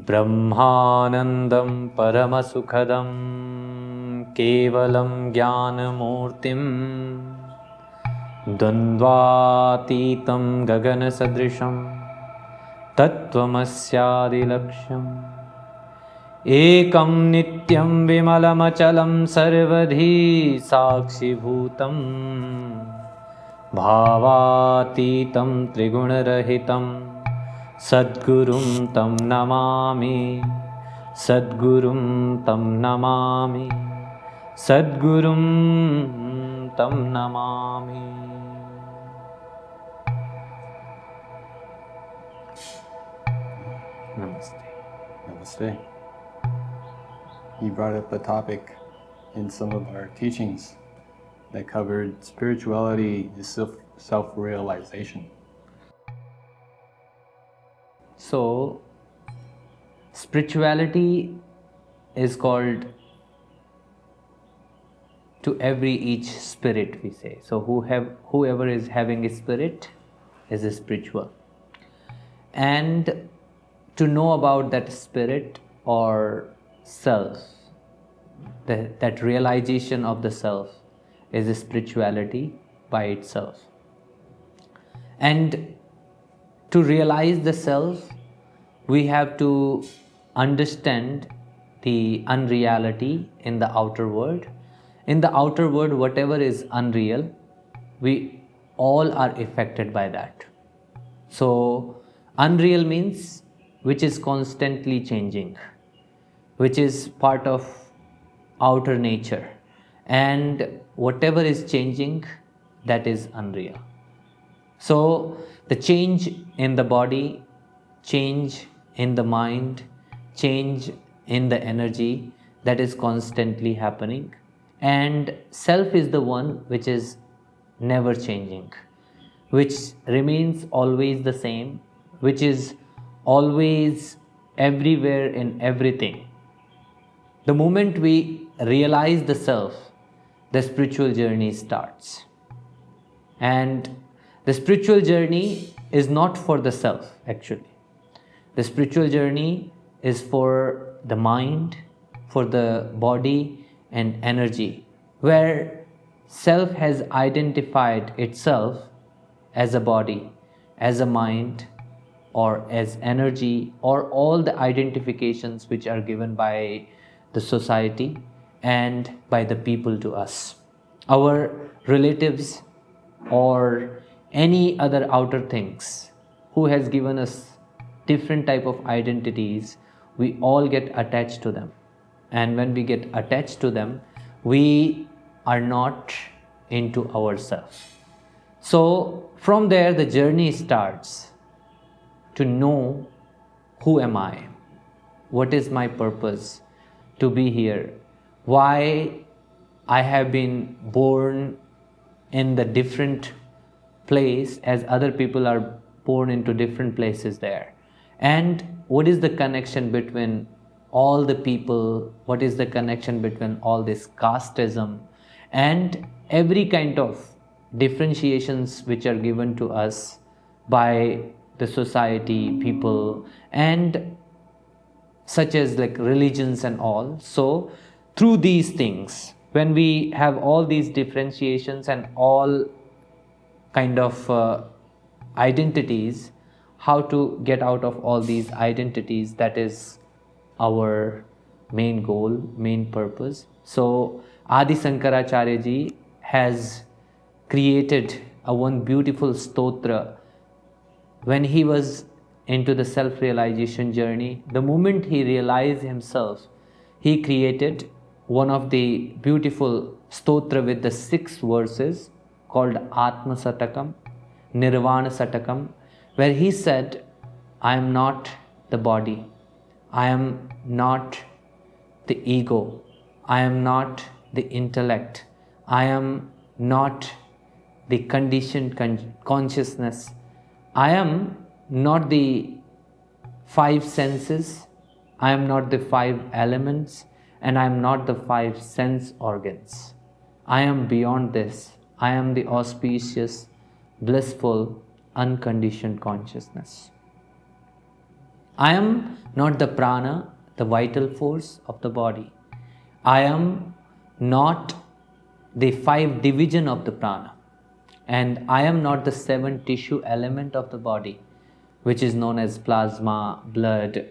ब्रह्मानन्दं परमसुखदं केवलं ज्ञानमूर्तिं द्वन्द्वातीतं गगनसदृशं तत्त्वमस्यादिलक्ष्यम् एकं नित्यं विमलमचलं सर्वधी साक्षिभूतं भावातीतं त्रिगुणरहितं सद्गुरुं तं नमामि सद्गुरुं तं नमामि सद्गुरुं तं Namami. Namaste. Namaste. You brought up a topic in some of our teachings that covered spirituality is self-realization. So, spirituality is called to each spirit, we say. So, whoever is having a spirit is a spiritual. And to know about that spirit or self, that realization of the self is a spirituality by itself. And to realize the self, we have to understand the unreality in the outer world. In the outer world, whatever is unreal, we all are affected by that. So, unreal means which is constantly changing, which is part of outer nature, and whatever is changing, that is unreal. So the change in the body, change in the mind, change in the energy, that is constantly happening, and self is the one which is never changing, which remains always the same, which is always everywhere in everything. The moment we realize the self, the spiritual journey starts. And the spiritual journey is not for the self, actually. The spiritual journey is for the mind, for the body and energy, where self has identified itself as a body, as a mind, or as energy, or all the identifications which are given by the society and by the people to us. Our relatives or any other outer things who has given us different type of identities, we all get attached to them. And when we get attached to them, we are not into ourselves. So from there the journey starts to know who am I, what is my purpose to be here, why I have been born in the different place as other people are born into different places there, and what is the connection between all the people, what is the connection between all this casteism and every kind of differentiations which are given to us by the society, people, and such as like religions and all. So through these things, when we have all these differentiations and all kind of identities, how to get out of all these identities, that is our main goal, main purpose. So Adi Shankaracharya ji has created a one beautiful stotra when he was into the self-realization journey. The moment he realized himself, he created one of the beautiful stotra with the 6 verses called Atma Satakam, Nirvana Satakam, where he said, I am not the body, I am not the ego, I am not the intellect, I am not the conditioned consciousness, I am not the 5 senses, I am not the 5 elements, and I am not the 5 sense organs. I am beyond this. I am the auspicious, blissful, unconditioned consciousness. I am not the prana, the vital force of the body. I am not the 5 division of the prana. And I am not the 7 tissue element of the body, which is known as plasma, blood,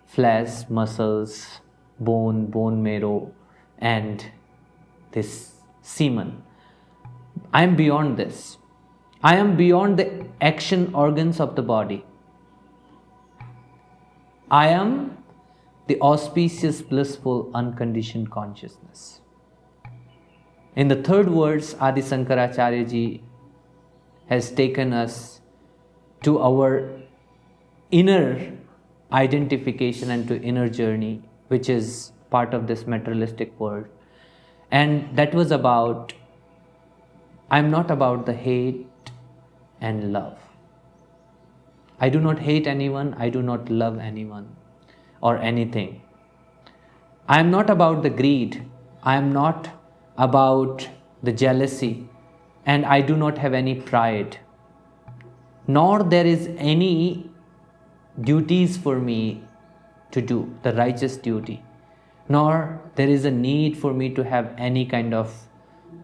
flesh, muscles, bone marrow, and this semen. I am beyond this. I am beyond the action organs of the body. I am the auspicious, blissful, unconditioned consciousness. In the third verse, Adi Shankaracharya ji has taken us to our inner identification and to inner journey, which is part of this materialistic world. And that was about, I'm not about the hate and love. I do not hate anyone, I do not love anyone or anything. I am not about the greed, I am not about the jealousy, and I do not have any pride, nor there is any duties for me to do, the righteous duty, nor there is a need for me to have any kind of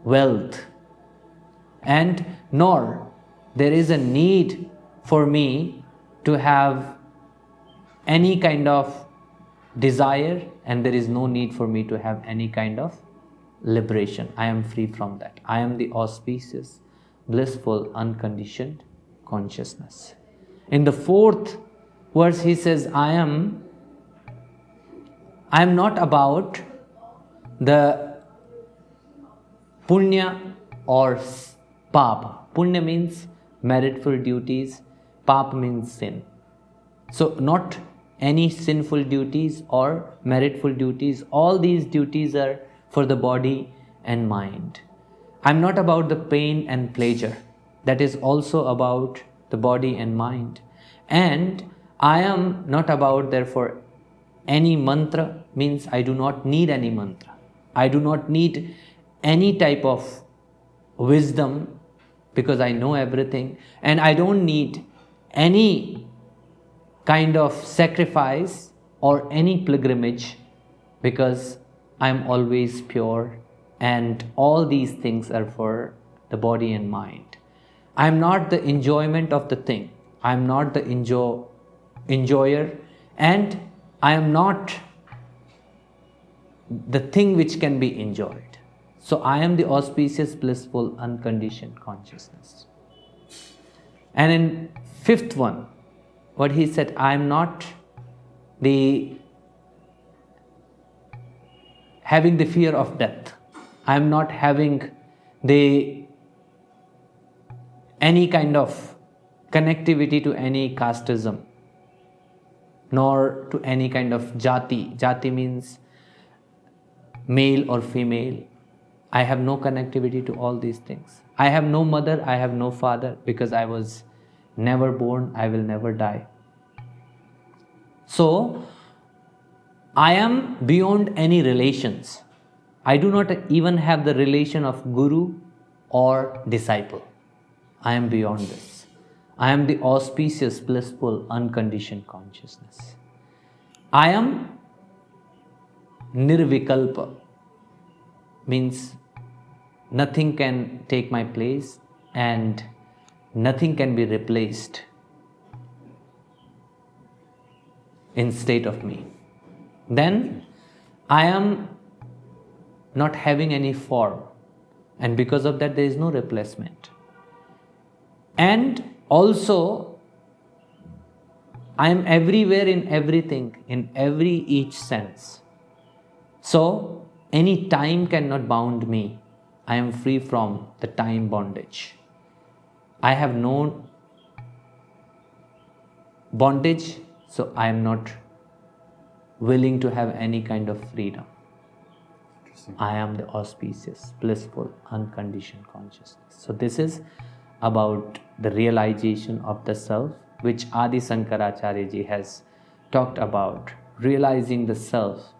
wealth, and nor there is a need for me to have any kind of desire, and there is no need for me to have any kind of liberation. I am free from that. I am the auspicious, blissful, unconditioned consciousness. In the fourth verse, he says, I am not about the punya or pap. Punya means meritful duties, pap means sin. So not any sinful duties or meritful duties. All these duties are for the body and mind. I'm not about the pain and pleasure. That is also about the body and mind. And I am not about, therefore, any mantra, means I do not need any mantra. I do not need any type of wisdom because I know everything. And I don't need any kind of sacrifice or any pilgrimage because I am always pure, and all these things are for the body and mind. I am not the enjoyment of the thing. I am not the enjoyer, and I am not the thing which can be enjoyed. So I am the auspicious, blissful, unconditioned consciousness. And in fifth one, what he said, I am not the having the fear of death. I am not having the any kind of connectivity to any casteism, nor to any kind of jati. Jati means male or female. I have no connectivity to all these things. I have no mother, I have no father, because I was never born, I will never die. So, I am beyond any relations. I do not even have the relation of guru or disciple. I am beyond this. I am the auspicious, blissful, unconditioned consciousness. I am nirvikalpa, means nothing can take my place and nothing can be replaced instead of me. Then I am not having any form, and because of that there is no replacement. And also I am everywhere in everything, in every each sense. So any time cannot bound me. I am free from the time bondage. I have no bondage, so I am not willing to have any kind of freedom. I am the auspicious, blissful, unconditioned consciousness. So this is about the realization of the self, which Adi Shankaracharya ji has talked about. Realizing the self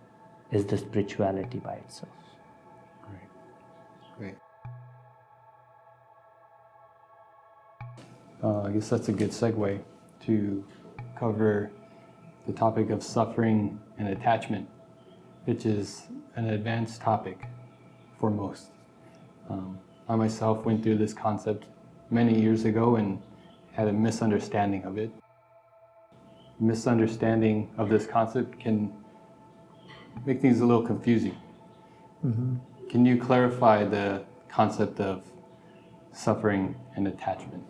is the spirituality by itself. Great. I guess that's a good segue to cover the topic of suffering and attachment, which is an advanced topic for most. I myself went through this concept many years ago and had a misunderstanding of it. Misunderstanding of this concept can make things a little confusing. Can you clarify the concept of suffering and attachment?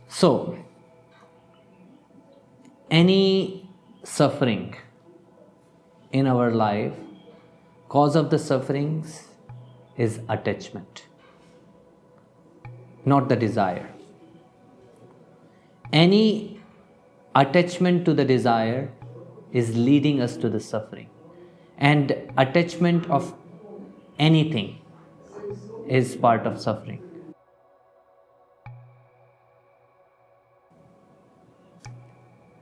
So, any suffering in our life, cause of the sufferings is attachment, not the desire. Any attachment to the desire is leading us to the suffering, and attachment of anything is part of suffering.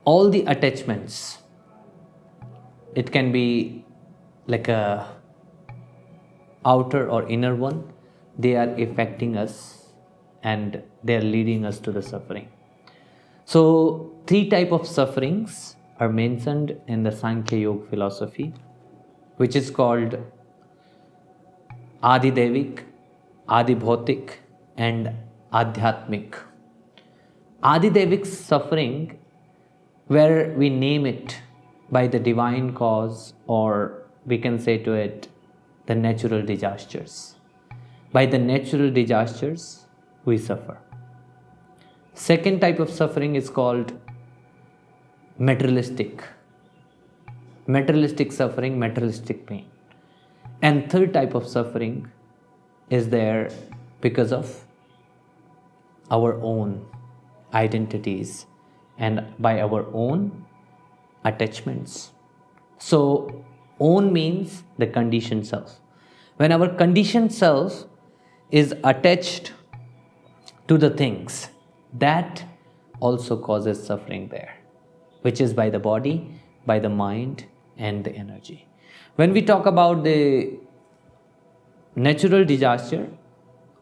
All the attachments, it can be like a outer or inner one, they are affecting us and they are leading us to the suffering. So three type of sufferings are mentioned in the Sankhya Yoga philosophy, which is called Adi Devik, Adi Bhautik and Adhyatmik. Adi Devik suffering, where we name it by the divine cause, or we can say to it the natural disasters. By the natural disasters we suffer. Second type of suffering is called materialistic suffering, materialistic pain. And third type of suffering is there because of our own identities and by our own attachments. So own means the conditioned self. When our conditioned self is attached to the things, that also causes suffering there, which is by the body, by the mind and the energy. When we talk about the natural disaster,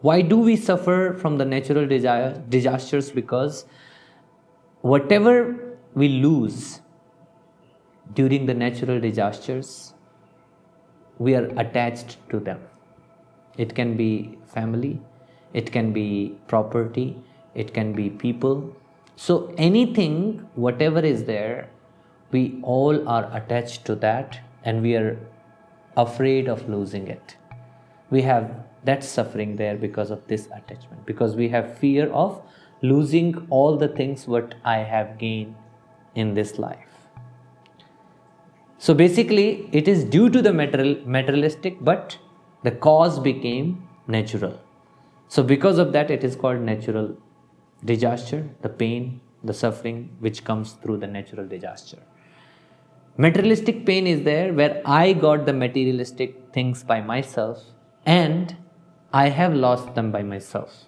why do we suffer from the natural disasters? Because whatever we lose during the natural disasters, we are attached to them. It can be family, it can be property, it can be people. So anything, whatever is there, we all are attached to that and we are afraid of losing it. We have that suffering there because of this attachment, because we have fear of losing all the things what I have gained in this life. So basically it is due to the materialistic, but the cause became natural. So because of that it is called natural disaster, the pain, the suffering which comes through the natural disaster. Materialistic pain is there where I got the materialistic things by myself and I have lost them by myself.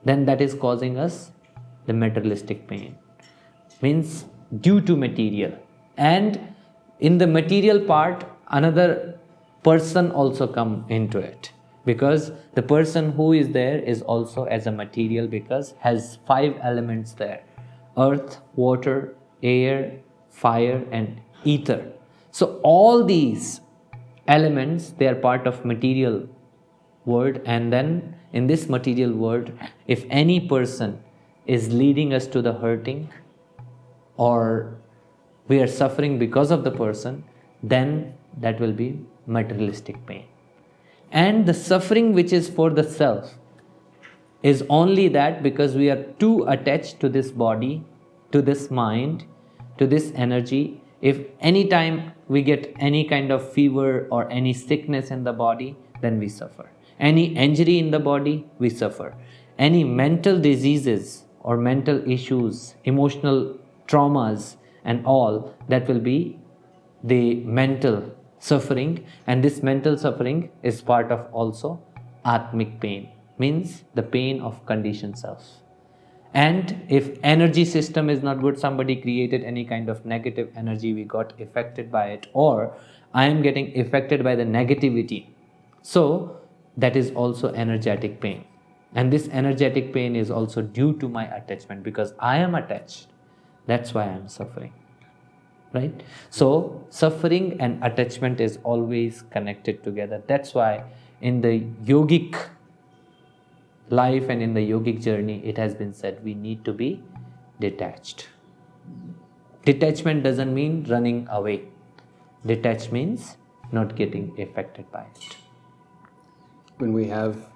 Then that is causing us the materialistic pain. Means due to material. And in the material part, another person also come into it. Because the person who is there is also as a material, because has 5 elements there: earth, water, air, fire and ether. So all these elements, they are part of material world, and then in this material world, if any person is leading us to the hurting or we are suffering because of the person, then that will be materialistic pain. And the suffering which is for the self is only that because we are too attached to this body, to this mind, to this energy. If any time we get any kind of fever or any sickness in the body, then we suffer. Any injury in the body, we suffer. Any mental diseases or mental issues, emotional traumas and all, that will be the mental suffering, and this mental suffering is part of also atmic pain, means the pain of conditioned self. And if energy system is not good, somebody created any kind of negative energy, we got affected by it, or I am getting affected by the negativity, so that is also energetic pain. And this energetic pain is also due to my attachment, because I am attached. That's why I am suffering. Right? So, suffering and attachment is always connected together. That's why in the yogic life and in the yogic journey, it has been said we need to be detached. Detachment doesn't mean running away. Detached means not getting affected by it. When we have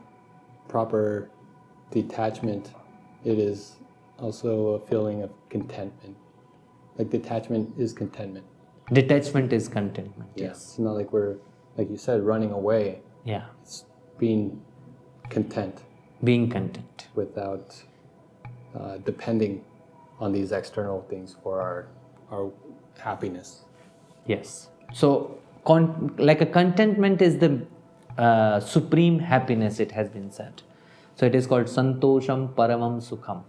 proper detachment, it is also a feeling of contentment. Like detachment is contentment. Detachment is contentment. Yeah. Yes. It's not like we're, like you said, running away. Yeah. It's being content Being content. without depending on these external things for our happiness. Yes. So, like a contentment is the supreme happiness, it has been said. So, it is called Santosham Paramam Sukham.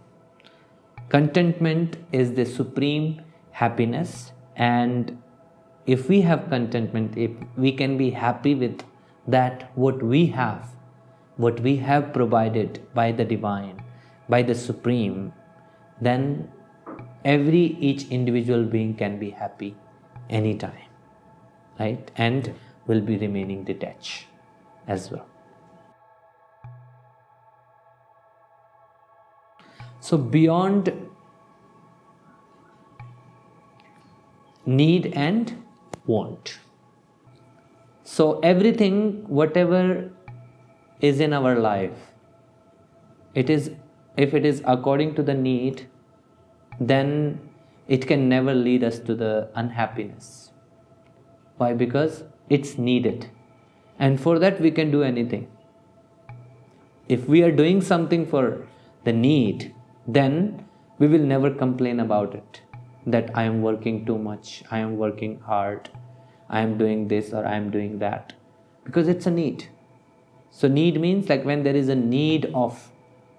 Contentment is the supreme happiness, and if we have contentment, if we can be happy with that, what we have provided by the divine, by the supreme, then each individual being can be happy anytime, right? And will be remaining detached as well. So beyond need and want, so everything, whatever is in our life, it is, if it is according to the need, then it can never lead us to the unhappiness. Why? Because it's needed, and for that we can do anything. If we are doing something for the need, then we will never complain about it, that I am working too much, I am working hard, I am doing this or I am doing that, because it's a need. So need means like when there is a need of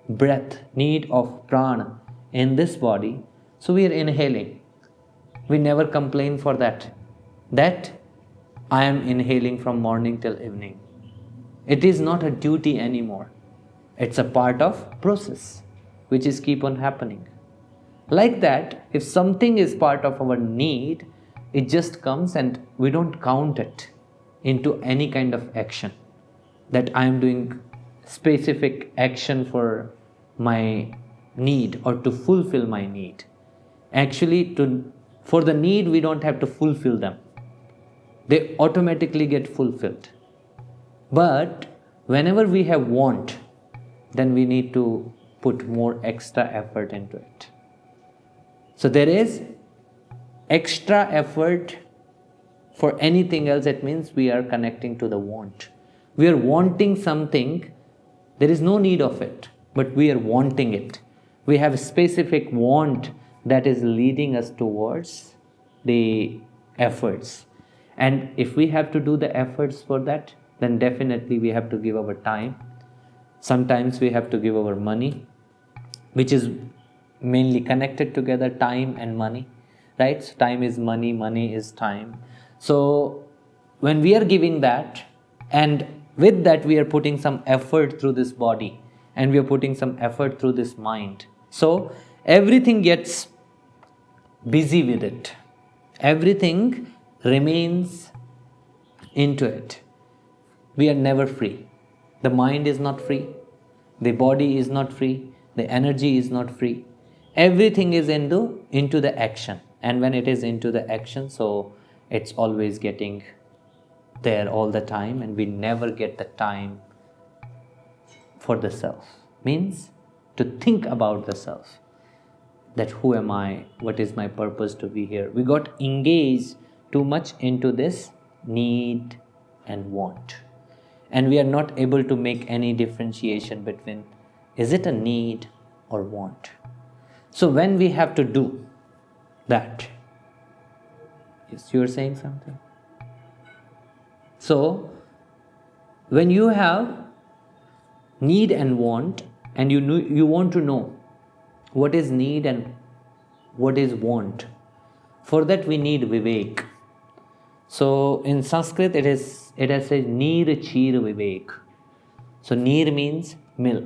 breath, need of prana in this body, so we are inhaling. We never complain for that I am inhaling from morning till evening. It is not a duty anymore. It's a part of process which is keep on happening. Like that, if something is part of our need, it just comes and we don't count it into any kind of action, that I am doing specific action for my need or to fulfill my need. Actually, for the need, we don't have to fulfill them. They automatically get fulfilled. But whenever we have want, then we need to put more extra effort into it. So there is extra effort for anything else. It means we are connecting to the want. We are wanting something, there is no need of it, but we are wanting it. We have a specific want that is leading us towards the efforts. And if we have to do the efforts for that, then definitely we have to give our time. Sometimes we have to give our money, which is mainly connected together, time and money, right? So time is money, money is time. So when we are giving that, and with that we are putting some effort through this body, and we are putting some effort through this mind, so everything gets busy with it, everything remains into it. We are never free. The mind is not free, the body is not free, the energy is not free. Everything is into the action, and when it is into the action, so it's always getting there all the time, and we never get the time for the self. Means to think about the self, that who am I, what is my purpose to be here. We got engaged too much into this need and want, and we are not able to make any differentiation between is it a need or want. So when we have to do that, yes, you are saying something. So when you have need and want, and you want to know what is need and what is want, for that we need vivek. So in Sanskrit it has said neer cheer vivek. So neer means milk,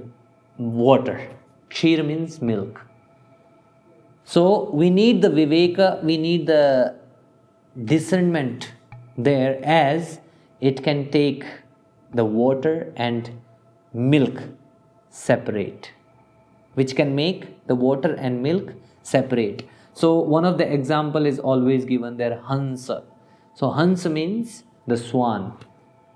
water. Kshir means milk. So we need the viveka, we need the discernment there, as it can take the water and milk separate, which can make the water and milk separate. So one of the example is always given there, Hansa. So Hansa means the swan.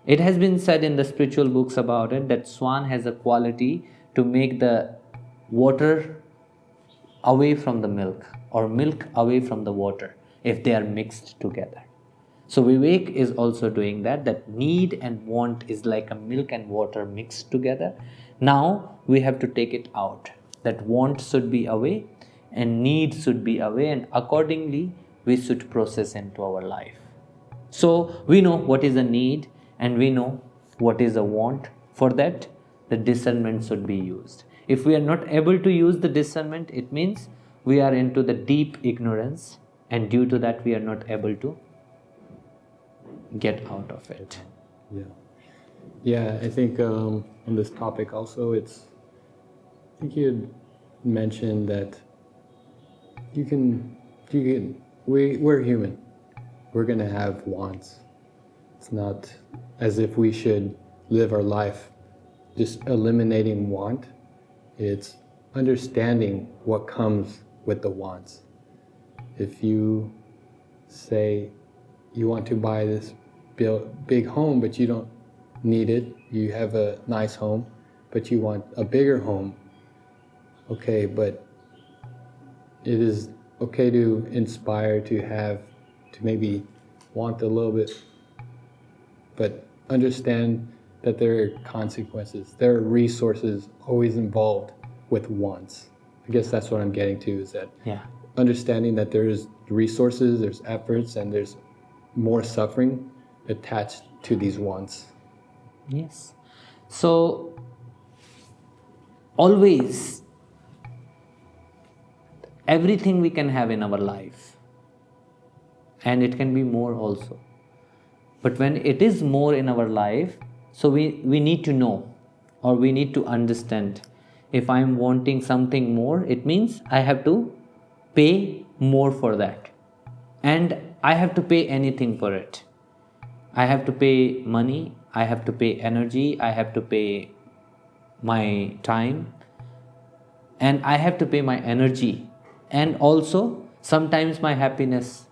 It has been said in the spiritual books about it that swan has a quality to make the water away from the milk, or milk away from the water, if they are mixed together. So Vivek is also doing that, that need and want is like a milk and water mixed together. Now we have to take it out. That want should be away and need should be away, and accordingly we should process into our life. So we know what is a need and we know what is a want. For that, the discernment should be used. If we are not able to use the discernment, it means we are into the deep ignorance, and due to that we are not able to get out of it. Yeah. Yeah, I think on this topic also, I think you had mentioned that we're human. We're going to have wants. It's not as if we should live our life just eliminating want. It's understanding what comes with the wants. If you say you want to buy this big home, but you don't need it, you have a nice home, but you want a bigger home, okay, but it is okay to inspire to maybe want a little bit, but understand that there are consequences. There are resources always involved with wants. I guess that's what I'm getting to, is that understanding that there's resources, there's efforts, and there's more suffering attached to these wants. Yes. So always, everything we can have in our life, and it can be more also. But when it is more in our life, so we need to know, or we need to understand, if I am wanting something more, it means I have to pay more for that. And I have to pay anything for it. I have to pay money, I have to pay energy, I have to pay my time, and I have to pay my energy, and also sometimes my happiness.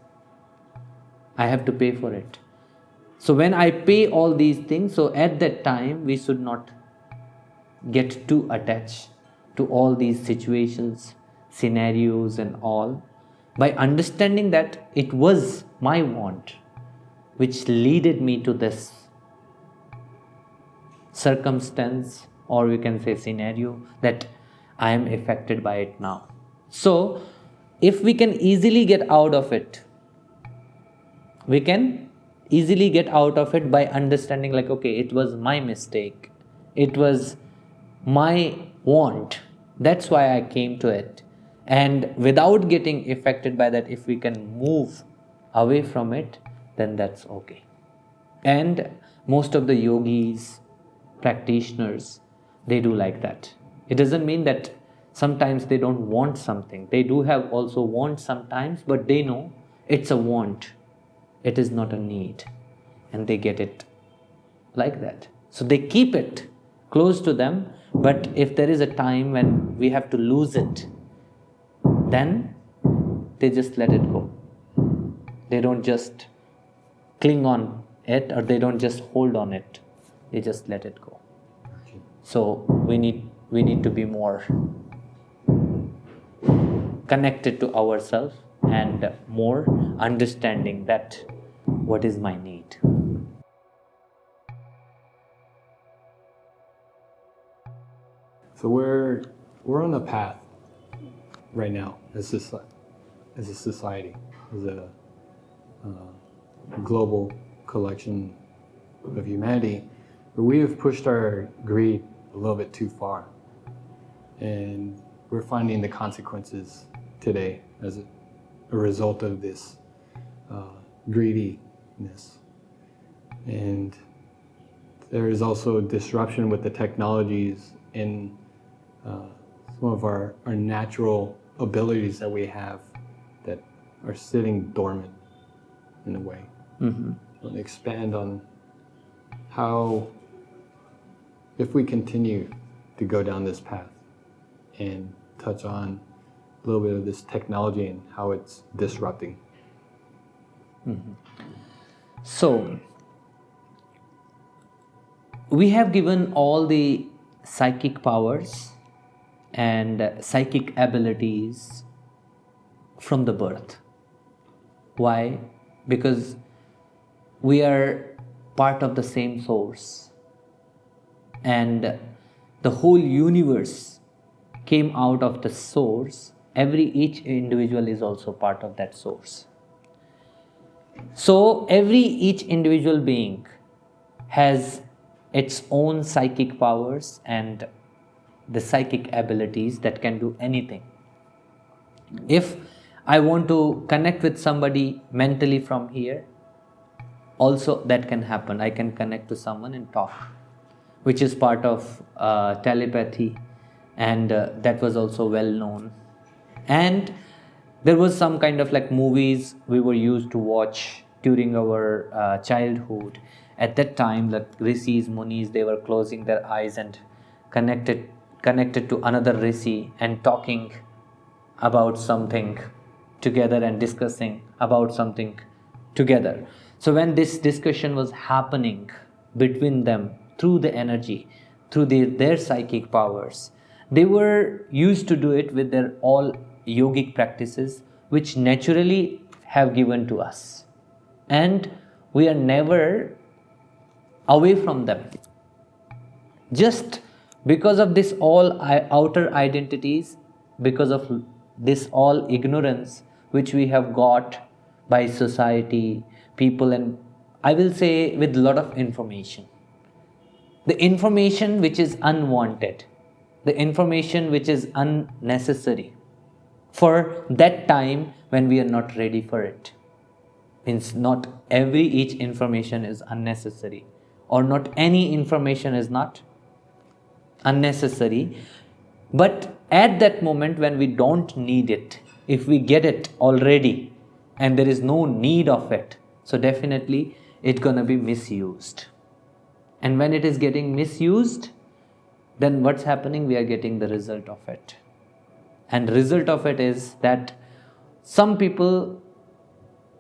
I have to pay for it. So when I pay all these things, so at that time we should not get too attached to all these situations, scenarios and all. By understanding that it was my want which leaded me to this circumstance, or we can say scenario, that I am affected by it now. So if we can easily get out of it, we can easily get out of it by understanding, like, okay, it was my mistake, it was my want, that's why I came to it. And without getting affected by that, if we can move away from it, then that's okay. And most of the yogis, practitioners, they do like that. It doesn't mean that sometimes they don't want something. They do have also want sometimes, but they know it's a want, it is not a need, and they get it like that. So they keep it close to them, but if there is a time when we have to lose it, then they just let it go. They don't just cling on it, or they don't just hold on it, they just let it go. So we need to be more connected to ourselves and more understanding that what is my need. So we're on a path right now as a society, as a global collection of humanity, where we have pushed our greed a little bit too far, and we're finding the consequences today as a result of this greediness. And there is also disruption with the technologies in some of our natural abilities that we have that are sitting dormant in a way. And expand on how, if we continue to go down this path, and touch on a little bit of this technology and how it's disrupting. So, we have given all the psychic powers and psychic abilities from the birth. Why? Because we are part of the same source, and the whole universe came out of the source. Each individual is also part of that source. So each individual being has its own psychic powers and the psychic abilities that can do anything. If I want to connect with somebody mentally from here, also that can happen. I can connect to someone and talk, which is part of telepathy, and that was also well known. And there was some kind of like movies we were used to watch during our childhood. At that time, like rishis, munis, they were closing their eyes and connected to another rishi and talking about something together and discussing about something together. So when this discussion was happening between them through the energy, through their psychic powers, they were used to do it with their all yogic practices, which naturally have given to us. And we are never away from them. Just because of this all outer identities, because of this all ignorance which we have got by society, people, and I will say with a lot of information. The information which is unwanted, the information which is unnecessary for that time when we are not ready for it. Means not each information is unnecessary, or not any information is not unnecessary, but at that moment when we don't need it, if we get it already and there is no need of it, so definitely it's gonna be misused. And when it is getting misused, then what's happening? We are getting the result of it. And result of it is that some people,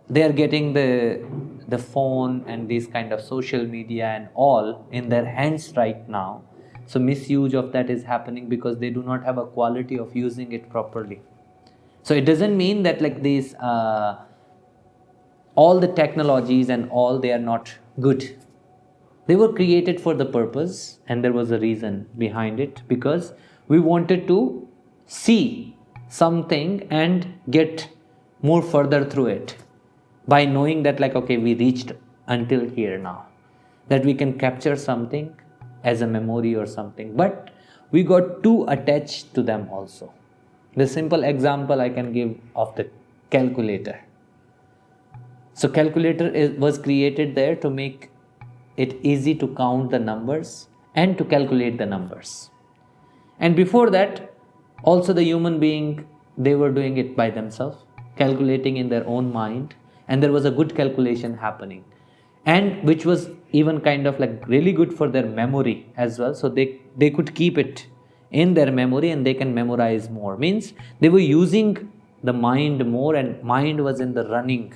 they are getting the phone and these kind of social media and all in their hands right now. So misuse of that is happening because they do not have a quality of using it properly. So it doesn't mean that like these all the technologies and all, they are not good. They were created for the purpose, and there was a reason behind it, because we wanted to see something and get more further through it, by knowing that like, okay, we reached until here now, that we can capture something as a memory or something, but we got too attached to them also. The simple example I can give of the calculator. So calculator was created there to make it easy to count the numbers and to calculate the numbers. And before that, also the human being, they were doing it by themselves, calculating in their own mind, and there was a good calculation happening, and which was even kind of like really good for their memory as well. So they could keep it in their memory and they can memorize more. Means they were using the mind more, and mind was in the running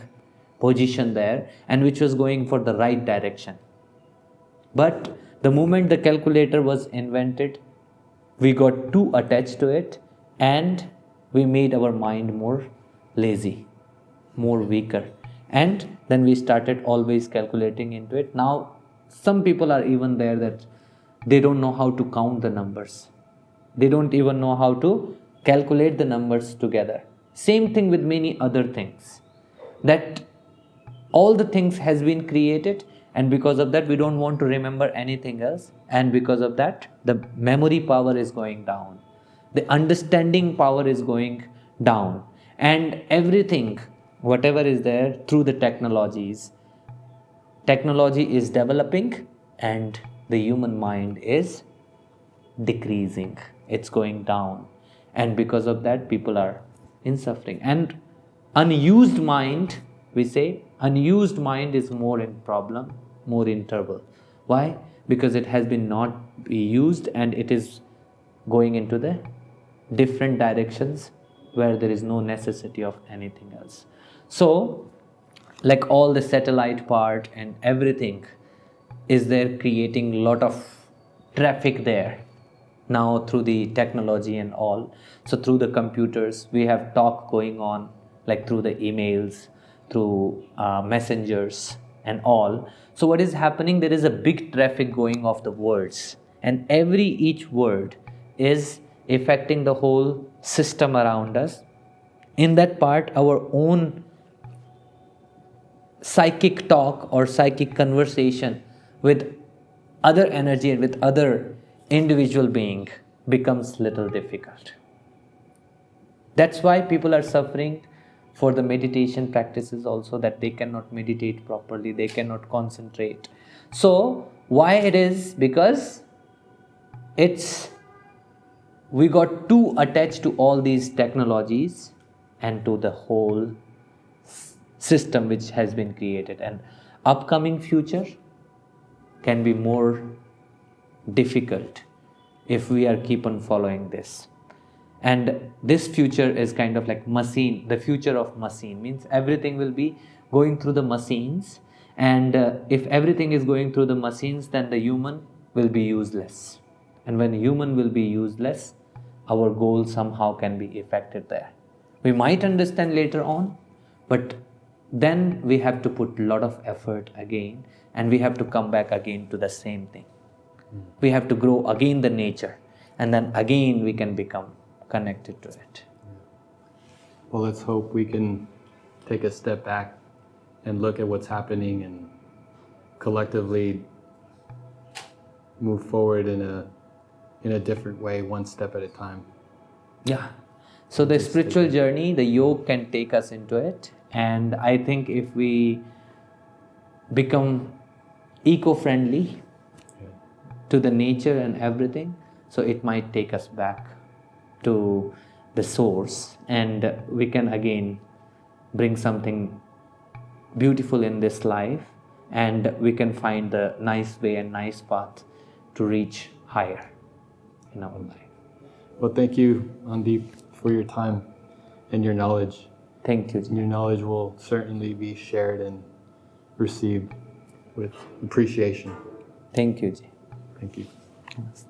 position there, and which was going for the right direction. But the moment the calculator was invented, we got too attached to it, and we made our mind more lazy, more weaker, and then we started always calculating into it. Now some people are even there that they don't know how to count the numbers, they don't even know how to calculate the numbers together. Same thing with many other things, that all the things has been created, and because of that we don't want to remember anything else, and because of that the memory power is going down, the understanding power is going down, and everything whatever is there through the technology is developing, and the human mind is decreasing. it's going down, and because of that people are in suffering. And unused mind, we say unused mind is more in problem, more in trouble. Why? Because it has been not be used, and it is going into the different directions where there is no necessity of anything else. So like all the satellite part and everything is there, creating lot of traffic there now through the technology and all. So through the computers we have talk going on, like through the emails, through messengers and all. So what is happening, there is a big traffic going of the words, and every each word is affecting the whole system around us. In that part our own psychic talk or psychic conversation with other energy and with other individual being becomes little difficult. That's why people are suffering for the meditation practices also, that they cannot meditate properly, they cannot concentrate. So why it is? Because it's we got too attached to all these technologies and to the whole system which has been created, and upcoming future can be more difficult if we are keep on following this. And this future is kind of like machine. The future of machine means everything will be going through the machines, and if everything is going through the machines, then the human will be useless, and when human will be useless, our goal somehow can be affected there. We might understand later on, but then we have to put a lot of effort again, and we have to come back again to the same thing. We have to grow again the nature, and then again we can become connected to it. Well, let's hope we can take a step back and look at what's happening and collectively move forward in a different way, one step at a time. Yeah. So the spiritual journey, the yoga can take us into it. And I think if we become eco-friendly to the nature and everything, so it might take us back to the source, and we can again bring something beautiful in this life, and we can find the nice way and nice path to reach higher in our life. Well, thank you, Andeep, for your time and your knowledge. Thank you. Your knowledge will certainly be shared and received with appreciation. Thank you. Thank you. Namaste.